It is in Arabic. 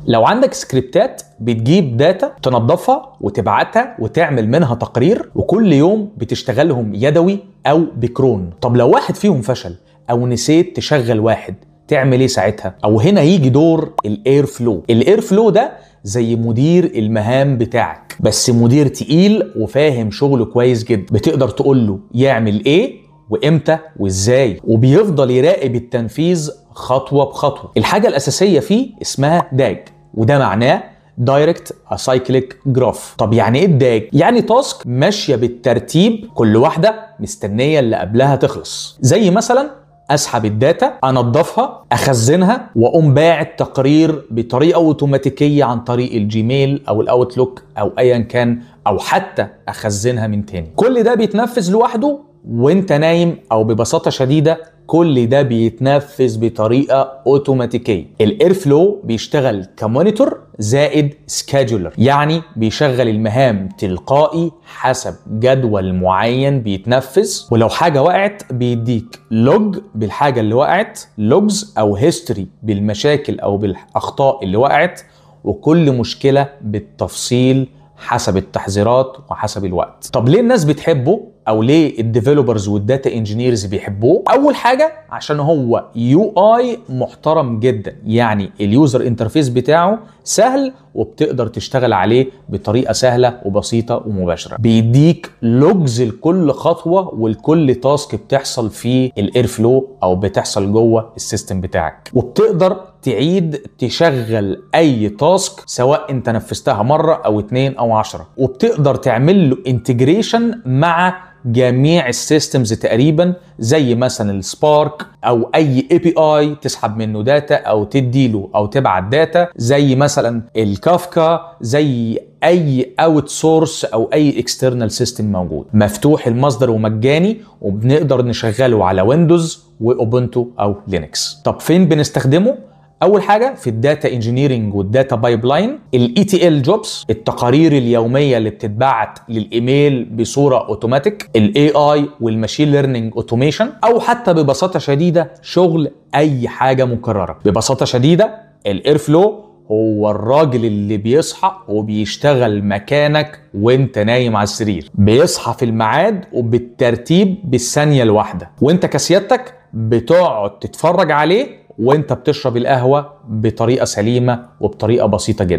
لو عندك سكريبتات بتجيب داتا تنظفها وتبعتها وتعمل منها تقرير، وكل يوم بتشتغلهم يدوي او بكرون. طب لو واحد فيهم فشل او نسيت تشغل واحد تعمل ايه ساعتها؟ او هنا يجي دور الاير فلو. الاير فلو ده زي مدير المهام بتاعك، بس مدير تقيل وفاهم شغله كويس جدا. بتقدر تقول له يعمل ايه وامتى وازاي، وبيفضل يراقب التنفيذ خطوة بخطوة. الحاجة الأساسية فيه اسمها داج، وده معناه دايركت اسايكليك جراف. طب يعني ايه الداج؟ يعني تاسك ماشية بالترتيب، كل واحدة مستنية اللي قبلها تخلص. زي مثلا اسحب الداتا، انضفها، اخزنها، واقوم باعت تقرير بطريقه اوتوماتيكيه عن طريق الجيميل او الاوتلوك او ايا كان، او حتى اخزنها من تاني. كل ده بيتنفذ لوحده وانت نايم، او ببساطه شديده كل ده بيتنفذ بطريقه اوتوماتيكيه. الاير فلو بيشتغل كمونيتور زائد سكادجولر، يعني بيشغل المهام تلقائي حسب جدول معين بيتنفذ، ولو حاجه وقعت بيديك لوج بالحاجه اللي وقعت، لوجز او هيستوري بالمشاكل او بالاخطاء اللي وقعت، وكل مشكله بالتفصيل حسب التحذيرات وحسب الوقت. طب ليه الناس بتحبه؟ او ليه الديفلوبرز والداتا انجينيرز بيحبوه؟ اول حاجه عشان هو يو اي محترم جدا، يعني اليوزر انترفيس بتاعه سهل وبتقدر تشتغل عليه بطريقه سهله وبسيطه ومباشره. بيديك لوجز لكل خطوه ولكل تاسك بتحصل في الاير فلو او بتحصل جوه السيستم بتاعك، وبتقدر تعيد تشغل اي تاسك سواء انت نفذتها مره او 2 او 10، وبتقدر تعمل له انتجريشن مع جميع السيستمز تقريبا، زي مثلا السبارك او اي اي بي اي تسحب منه داتا او تديله او تبعت داتا، زي مثلا الكافكا، زي اي اوت سورس او اي اكسترنال سيستم موجود. مفتوح المصدر ومجاني، وبنقدر نشغله على ويندوز واوبنتو او لينكس. طب فين بنستخدمه؟ اول حاجه في الداتا انجينيرنج والداتا بايبلاين، الاي تي ال جوبز، التقارير اليوميه اللي بتتبعت للايميل بصوره اوتوماتيك، الاي اي والماشين ليرنينج اوتوميشن، او حتى ببساطه شديده شغل اي حاجه مكرره. ببساطه شديده الاير فلو هو الراجل اللي بيصحى وبيشتغل مكانك وانت نايم على السرير، بيصحى في الميعاد وبالترتيب بالثانيه الواحده، وانت كسيادتك بتقعد تتفرج عليه وانت بتشرب القهوة بطريقة سليمة وبطريقة بسيطة جدا.